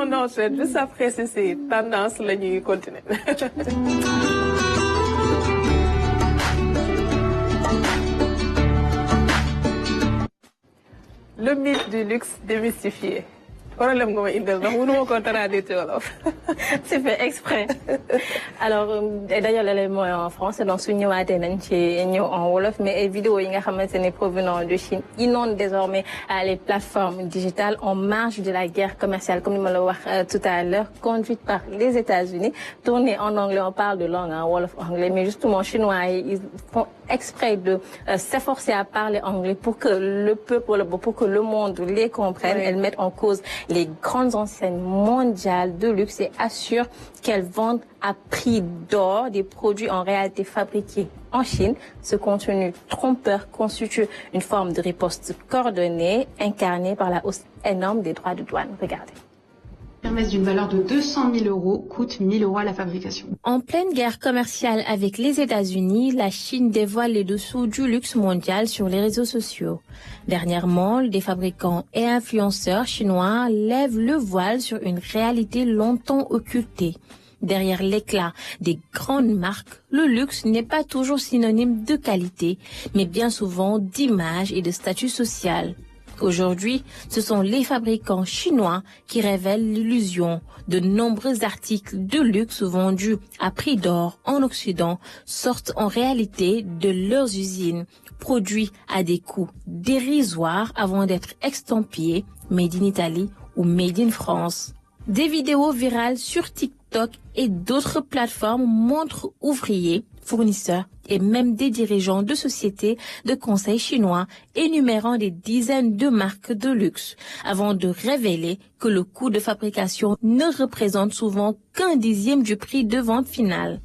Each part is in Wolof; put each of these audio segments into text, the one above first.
Non, c'est juste après, c'est tendance, la nuit continue. Le mythe du luxe démystifié. C'est fait exprès. Alors, d'ailleurs, l'élément est en français, donc si nous avons en Wolof, mais les vidéos provenant de Chine inondent désormais les plateformes digitales en marge de la guerre commerciale, comme nous l'avons dit tout à l'heure, conduite par les États-Unis. Tournée en anglais, on parle de langue en Wolof anglais, mais justement, Chinois, ils font exprès de s'efforcer à parler anglais pour que le peuple, pour que le monde les comprenne. Oui. Elles mettent en cause les grandes enseignes mondiales de luxe et assurent qu'elles vendent à prix d'or des produits en réalité fabriqués en Chine. Ce contenu trompeur constitue une forme de riposte coordonnée incarnée par la hausse énorme des droits de douane. Regardez. Hermès d'une valeur de 200 000 euros coûte 1 000 euros à la fabrication. En pleine guerre commerciale avec les États-Unis, la Chine dévoile les dessous du luxe mondial sur les réseaux sociaux. Dernièrement, des fabricants et influenceurs chinois lèvent le voile sur une réalité longtemps occultée. Derrière l'éclat des grandes marques, le luxe n'est pas toujours synonyme de qualité, mais bien souvent d'image et de statut social. Aujourd'hui, ce sont les fabricants chinois qui révèlent l'illusion. De nombreux articles de luxe vendus à prix d'or en Occident sortent en réalité de leurs usines, produits à des coûts dérisoires avant d'être estampillés Made in Italy ou Made in France. Des vidéos virales sur TikTok et d'autres plateformes montrent ouvriers, fournisseurs et même des dirigeants de sociétés de conseil chinois énumérant des dizaines de marques de luxe avant de révéler que le coût de fabrication ne représente souvent qu'un dixième du prix de vente final.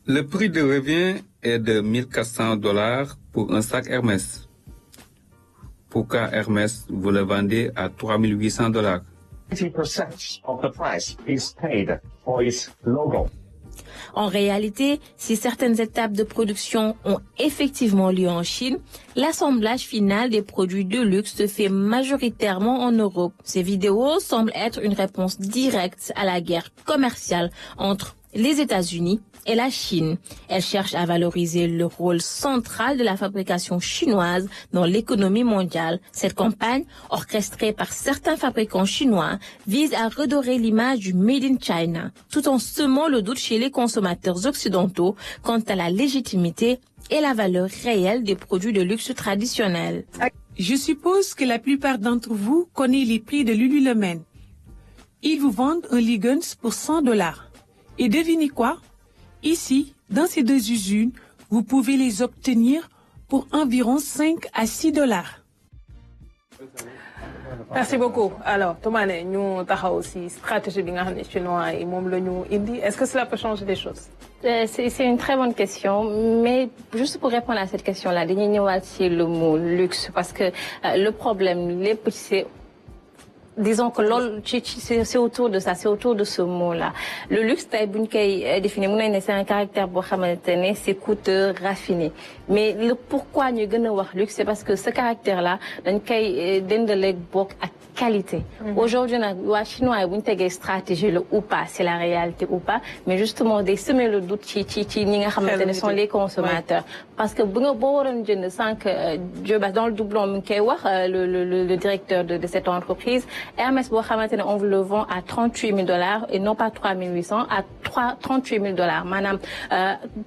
Le prix de revient est de $1 400 pour un sac Hermès. Pourquoi Hermès vous le vendez à $3 800? 80% of the price is paid for its logo. En réalité, si certaines étapes de production ont effectivement lieu en Chine, l'assemblage final des produits de luxe se fait majoritairement en Europe. Ces vidéos semblent être une réponse directe à la guerre commerciale entre les États-Unis et la Chine. Elle cherche à valoriser le rôle central de la fabrication chinoise dans l'économie mondiale. Cette campagne, orchestrée par certains fabricants chinois, vise à redorer l'image du Made in China, tout en semant le doute chez les consommateurs occidentaux quant à la légitimité et la valeur réelle des produits de luxe traditionnels. Je suppose que la plupart d'entre vous connaissent les prix de Lululemon. Ils vous vendent un leggings pour $100. Et devinez quoi? Ici, dans ces deux usines, vous pouvez les obtenir pour environ 5 à 6 $. Merci beaucoup. Alors, Toumane, nous avons aussi stratégie chinoise et est-ce que cela peut changer des choses? C'est une très bonne question, mais juste pour répondre à cette question-là, c'est le mot luxe, parce que le problème, c'est disons que c'est autour de ça, c'est autour de ce mot-là. Le luxe, c'est un caractère c'est coûteux, raffiné. Mais le pourquoi nous gagnons le luxe, c'est parce que ce caractère-là, qualité. Aujourd'hui, les Chinois ont une stratégie ou pas, c'est la réalité ou pas, mais justement, des semer le doute sont les consommateurs. Parce que dans le doublon, le directeur de cette entreprise, Hermès, on vous le vend à $38 000 et non pas 3 800, à $38 000. Madame,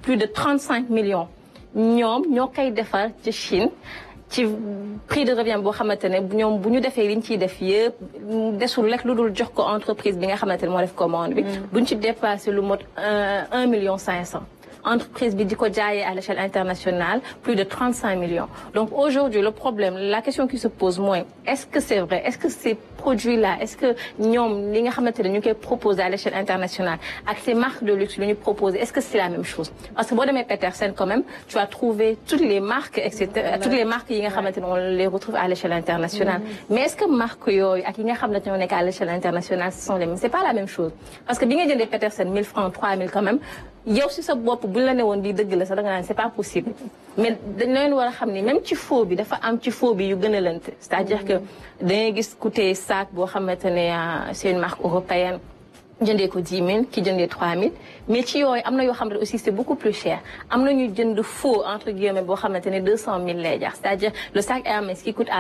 plus de 35 millions. Nous avons defar de Chine. ci prix de revient boo xamante ne ñoom bu ñu defee liñ ciy def yëpp desul rek lu dul jox ko entreprise bi nga xamante ne moo def commande bi buñ ci dépassé lu mot 1,5 million. Entreprise bi di ko jaayee à l'échelle internationale plus de 35 millions. Donc aujourd'hui le problème, la question qui se pose moins, est-ce que c'est vrai, est-ce que ces produits-là, est-ce que ñoom li nga xamante ne ñu koy proposer à l'échelle internationale ak ces marques de luxe lu ñu proposer, est-ce que c'est la même chose? Parce que boo demee Petersen quand même, tu vas trouver toutes les marques, etc. Toutes les marques yi nga xamante ne on les retrouve à l'échelle internationale. Mais est-ce que marques yooyu ak yi nga xamante ne ñoo nekk à l'échelle internationale ce sont les mêmes? C'est pas la même chose. Parce que bi nga jëndee Petersen 1000 francs, 3000 quand même, yow si sa bopp bu la ne woon di dëgg la sax da nga naan c'est pas possible. Mais dañ leen war a xam ni même ci faux bi dafa am ci faux bi yu gën a lënt. C'est-à-dire que da ngay gis coûter 100 sac boo xamante ne c'est une marque européenne jëndee ko 10 000 ki jëndee 3 000 mais ci yooyu am na yoo xamante aussi c'est beaucoup plus cher am na ñu jënd faux entre guillemets boo xamante ne 200 000 lay jar c'est-à-dire le sac Hermès qui coûte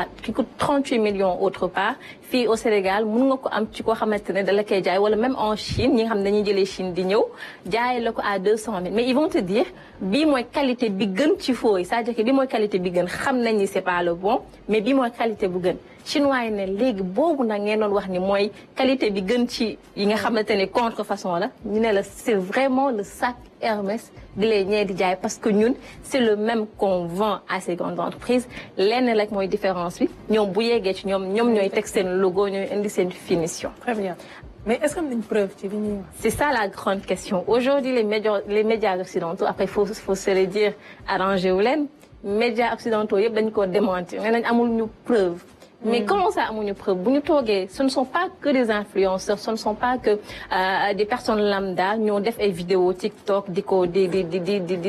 38 millions autre part fii au Sénégal mun nga ko am ci koo xamante ne da la koy jaay wala même en Chine ñi nga xam ne dañuy jëlee Chine di ñëw jaay la ko à 200 000 mais ils vont te dire bii mooy qualité bi gën ci faux yi c'est-à-dire que bii mooy qualité bi gën xam nañ ni c'est pas le bon mais bii mooy qualité bu gën chinois yi ne léegi boobu nag ngeen doon wax ni mooy qualité bi gën ci yi nga xamante ne contrefaçon la ñu ne la c'est vraiment le sac Hermès di lay ñee di jaay parce que ñun c'est le même qu'on vend à ces grandes entreprises lenn rek mooy différence bi ñoom bu yeggee ci ñoom ñooy teg seen logo ñooy indi seen finition. Très bien. Mais est-ce que am nañ preuve ci li ñuy wax? C'est ça la grande question. Aujourd'hui les médias occidentaux après faut se le dire arrangé wu leen médias occidentaux yëpp dañ ko démentir nee nañ amul ñu preuve. Mais comment ça amuñu preuve bu ñu toogee ce ne sont pas que des influenceurs ce ne sont pas que des personnes lambda ñoo def ay vidéos TikTok di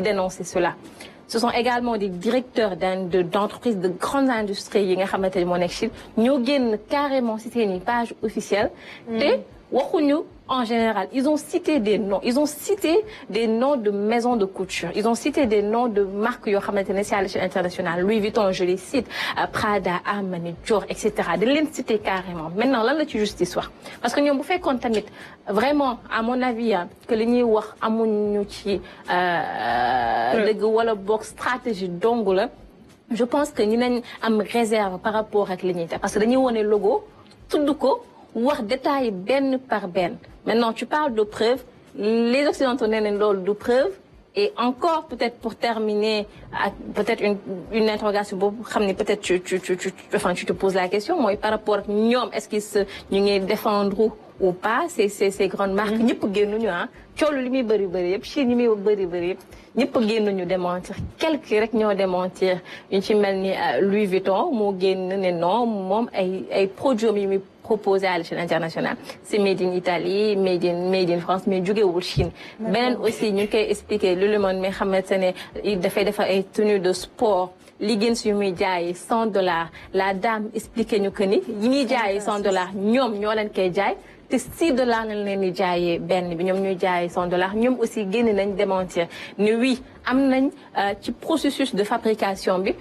dénoncer cela. Ce sont également des directeurs d'entreprises de grandes industries yi nga xamante ne moo nekk Chine ñoo génn carrément ci seeni page officielle te waxuñu en général ils ont cité des noms de maisons de couture ils ont cité des noms de marques yoo xamante ne c'est à l'échelle internationale Louis Vuitton je les cite Prada Armani Dior etc dañ leen cité carrément maintenant lan la ci justice wax parce que ñoom bu fekkoon tamit vraiment à mon avis que li ñuy wax amuñu ci dëgg wala boog stratégie dong la je pense que ñu nañ am réserve par rapport ak li ñuy def parce que dañuy wone logo tudd ko wax détail benn par benn maintenant tu parles de preuves les occidentaux nee nañ loolu du preuve et encore peut-être pour terminer ak peut-être une interrogation boobu xam ne peut-être tu te poses la question mooy par rapport ak ñoom est-ce qu'ils ñu ngi défendre ou pas ces grandes marques ñëpp génnuñu coolu li muy bëri yëpp Chine ñi muy bëri yëpp ñëpp génnuñu démentir quelques rek ñoo démentir ñu ci mel ni Louis Vuitton moo génn ne non moom ay produits yi muy proposé à l'échelle internationale c'est made in Italie made in France mais jógewul Chine beneen aussi ñu ngi koy expliquer lu le monde mais xamante ne dafay defar ay tenues de sport leggings yu muy jaayee $100 la dame expliqué ñu que ni yi muy jaayee $100 ñoom ñoo leen koy jaay te $6 lañ leen di jaayee benn bi ñoom ñuy jaayee $100 ñoom aussi génn nañ démentir ne oui am nañ ci processus de fabrication bi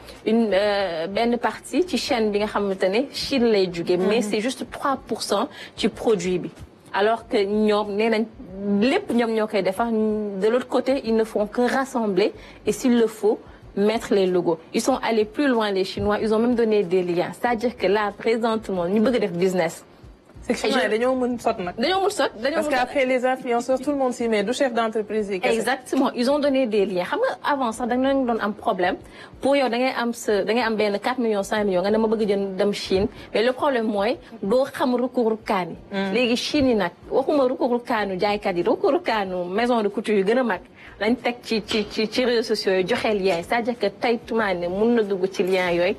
benn partie ci chaîne bi nga xamante ne Chine lay jóge mais c'est juste 3% ci produit bi alors que ñoom nee nañ lépp ñoom ñoo koy defar de l'autre côté ils ne font que rassembler et s'il le faut mettre les logos ils sont allés plus loin les Chinois ils ont même donné des liens c'est-à-dire que là présentement ñu bëgg def business c'est que dañoo mën sot nag. Parce qu'après les influenceurs tout le monde s'y met du chef d'entreprise yi. Exactement ils ont donné des liens xam nga avant sax da nga doon am problème pour yow da ngay am benn 4 millions 5 millions nga ne ma bëgg jënd dem Chine mais le problème mooy doo xam ruqu-ruqaan yi. léegi Chine yi nag waxuma ruqu-ruqaanu jaaykat yi ruqu-ruqaanu maison de couture yu gën a mag lañ teg ci réseaux sociaux yi joxe lien c'est-à-dire que tey tumaane mun na dugg ci lien yooyu.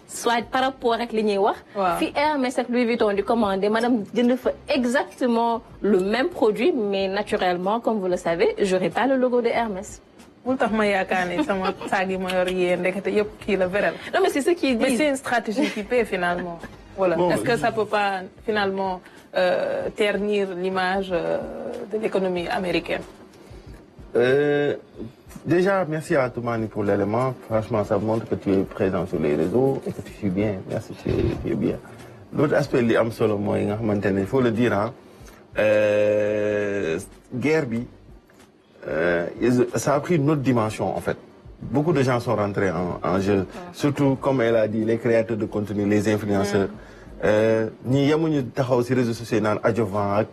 soit par rapport ak li ñuy wax. fi Hermès ak Louis Vuitton di commander madame jënd fa exactement le même produit mais naturellement comme vous le savez j'aurai pas le logo de Hermès. bul tax ma yaakaar ne sama saag yi ma yor yee ndekete yëpp kii la véral. non mais c'est ce qu'ils disent. mais c'est une stratégie qui paie finalement. voilà est-ce que ça peut pas finalement ternir l'image de l'économie américaine. Déjà, merci à Toumani pour l'élément. Franchement, ça montre que tu es présent sur les réseaux et que tu suis bien. Merci, tu es bien. L'autre aspect, il faut le dire, guerre, ça a pris une autre dimension en fait. Beaucoup de gens sont rentrés en jeu. Surtout, comme elle a dit, les créateurs de contenu, les influenceurs. Ni yamuñu taxaw ci réseaux sociaux naan adjuvant ak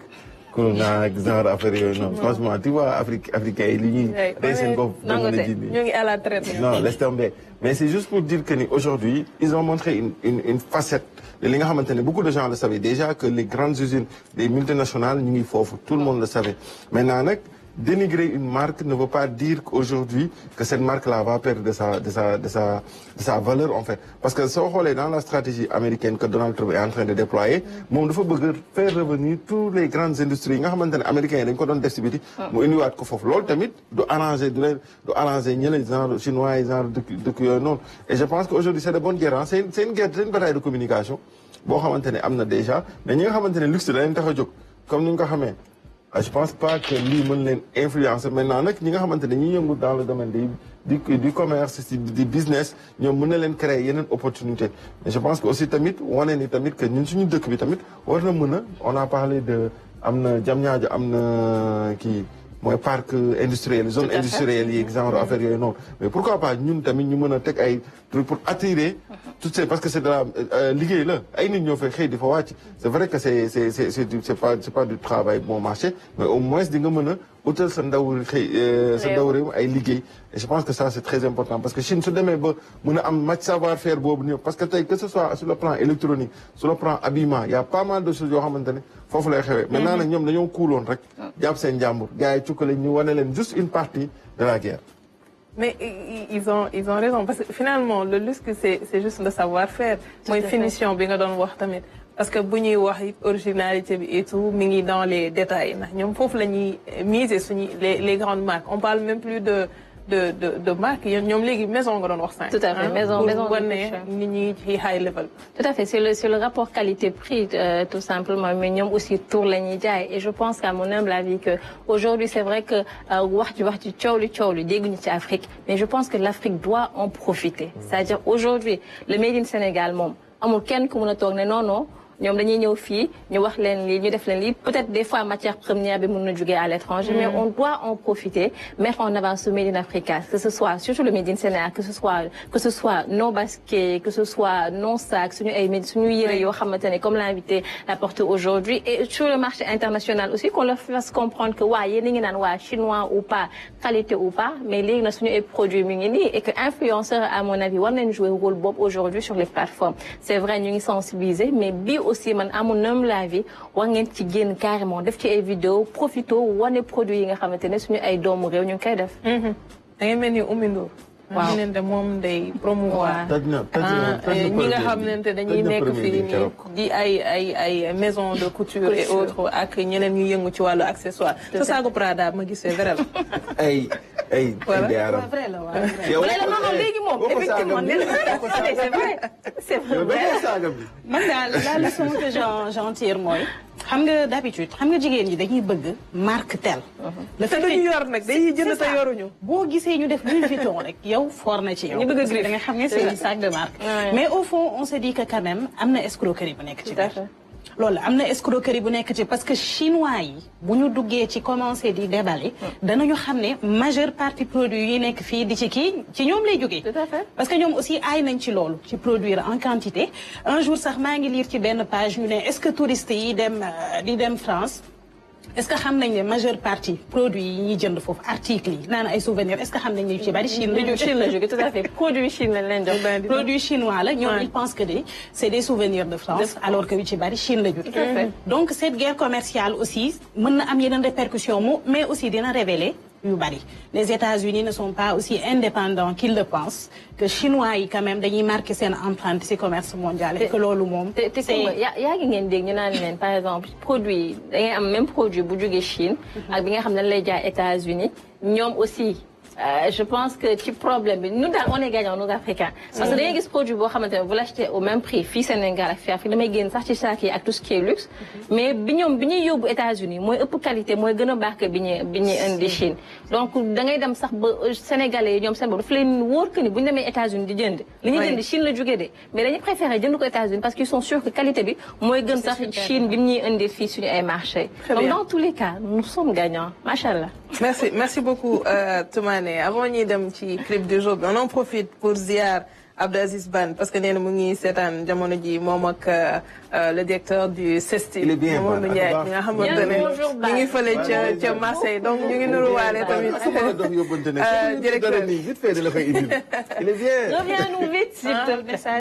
corona ak genre affaire yooyu noonu franchement tu vois africain yi li ñuy day seen bopp ñu ngi à la traite non laisse tomber mais c'est juste pour dire que ni aujourd'hui ils ont montré une facette de li nga xamante ne beaucoup de gens le savaient déjà que les grandes usines des multinationales ñu ngi foofu tout le monde le savait maintenant nag dénigrer une marque ne veut pas dire qu'aujourd'hui que cette marque-là va perdre de sa valeur en fait parce que soo xoolee dans la stratégie américaine que Donald Trump est en train de déployer moom dafa bëgg faire revenir toutes les grandes industries yi nga xamante ne américains yi dañ ko doon def ci biti mu indiwaat ko foofu loolu tamit du arranger ñeneen genre chinois yi genre dëkk yooyu noonu et je pense que aujourd'hui c'est de bonne guerre c'est une guerre c'est une bataille de communication boo xamante ne am na déjà mais ñi nga xamante ne luxe da leen tax a jóg comme ni nga ko xamee je pense pas que lii mën leen influencer maintenant nag ñi nga xamante ne ñi yëngu dans le domaine du commerce du business ñoom mën na leen créer yeneen opportunité mais je pense que aussi tamit wane ni tamit que ñun suñu dëkk bi tamit war na mën a on a parlé de am na Diamniadio am na kii mooy parc industriel zone industrielle yi genre affaire yooyu noonu mais pourquoi pas ñun tamit ñu mën a teg ay trucs pour attirer toutes ces parce que c'est de la liggéey la ay nit ñoo fay xëy di fa wàcc c'est vrai que c'est pas du travail bon marché mais au moins di nga mën a utal sa ndaw xëy sa ndaw réew ay liggéey et je pense que ça c'est très important parce que Chine su demee ba mën a am savoir-faire boobu nii parce que tey que ce soit sur le plan électronique sur le plan habillement il y a pas mal de choses yoo xamante ne foofu lay xewee maintenant nag ñoom dañoo kuuloon rek jàpp seen njàmbur gars yi cukkale ñu wane leen juste une partie de la guerre. Mais ils ont raison parce que finalement le luxe c'est juste le savoir-faire mooy finition bi nga doon wax tamit parce que bu ñuy wax originalité bi et tout mi ngi dans les détails ndax ñoom foofu la ñuy miser suñu les grandes marques on parle même plus de marque ñoom léegi maison nga doon wax sànq. Tout à fait maison pour wane nit ñi ci high level. Tout à fait c'est le rapport qualité-prix tout simplement mais ñoom aussi tour la ñuy jaay et je pense qu'à mon humble avis que aujourd'hui c'est vrai que wax ci coow li dégguñu ci Afrique mais je pense que l'Afrique doit en profiter c'est-à-dire aujourd'hui le Made in Sénégal moom amul kenn ku mën a toog ne non ñoom dañuy ñëw fii ñu wax leen lii ñu def leen lii peut-être des fois matière première bi mën na jógee à l'étranger mais on doit en profiter mettre en avant ce Made in Africa que ce soit surtout le Made in Sénégal que ce soit nos baskets que ce soit nos sacs suñu yére yoo xamante ne comme l'invité l'a porté aujourd'hui et sur le marché international aussi qu'on leur fasse comprendre que waa yéen a ngi naan waa chinois ou pas qualité ou pas mais léegi na suñu ay produits mi ngi nii et que influenceurs à mon avis war nañ jouer rôle boobu aujourd'hui sur les plateformes c'est vrai ñu ngi sensibiliser mais bi aussi man à mon humble avis war ngeen ci génn carrément def ci ay vidéo profito wane produits yi nga xamante ne suñu ay doomu réew ñu ngi koy def. da ngay mel ni Oumy Ndour. waaw ñu ne moom day promouvoir. ñi nga xamante dañuy nekk fii di ay maison de couture et autres ak ñeneen ñu yëngu ci wàllu accessoire. sa saagu Prada ma gisee vrai la. ay vrai la waaw non léegi moom effectivement c'est vrai. man daal la leçon que j'en tire mooy xam nga d'habitude xam nga jigéen ñi dañuy bëgg marque telle. te duñu yor nag dañuy jënd te yoruñu. boo gisee ñu def Louis Vuitton rek yow for na ci yow. ñu bëgg a griffe da nga xam ne c'est un sac de marque. mais au fond on se dit que quand même am na escroquerie bu nekk ci biir. loolu am na escroquerie bu nekk ci parce que chinois yi bu ñu duggee ci commencé di déballer danañu xam ne majeure partie produits yi nekk fii di ci kii ci ñoom lay jógee. Tout à fait. parce que ñoom aussi aay nañ ci loolu ci produire en quantité un jour sax maa ngi lire ci benn page ñu ne est-ce que touristes yi di dem France est-ce que xam nañ ne majeure partie produits yi ñuy jënd foofu articles yi naan ay souvenirs est-ce que xam nañ ne ci bari Chine la jóge tout à fait produit Chine lañ leen jox. produit chinois la ñoom ils pensent que c'est des souvenirs de France alors que yu ci bari Chine la jóge. donc cette guerre commerciale aussi mën na am yeneen répercussions mais aussi dina révéler yu bari les États-Unis ne sont pas aussi indépendants qu'ils le pensent que chinois yi quand même dañuy marquer seen empreinte ci commerce mondial et que loolu moom. te yaa ngi ngeen dégg ñu naan leen par exemple produit da ngay am même produit bu jógee Chine. ak bi nga xam ne dañ lay jaay États-Unis ñoom aussi. je pense que ci problème bi nous daal on est gagnant nous Africains. parce que da ngay gis produit boo xamante ne vous l'achetez au même prix fii Sénégal ak fii damay génn sax ci saak yi ak tout ce qui est luxe. mais bi ñuy yóbbu États-Unis mooy ëpp qualité mooy gën a baax que bi ñuy indi Chine. donc da ngay dem sax ba Sénégalais yi ñoom seen bopp dafa leen wóor que ni bu ñu demee États-Unis di jënd. li ñuy jënd Chine la jógee de mais dañuy préférer jënd ko États-Unis parce qu'ils sont sûrs que qualité bi mooy gën sax Chine bi ñuy indi fii suñu ay marché. donc dans tous les cas nous sommes gagnants machallah. merci beaucoup Toumane avant ñuy dem ci clip du jour bi on en profite pour ziar Abdou Aziz Ban parce que nee na mu ngi seetaan jamono ji moom ak le directeur du CESTI. il est bien Mamadou Ndiaye nga xamante ne ñu ngi fële ca Marseille donc ñu ngi nuruwaale tamit. directeur vite fait de la koy indil il est bien. reviens-nous vite s'il te plaît.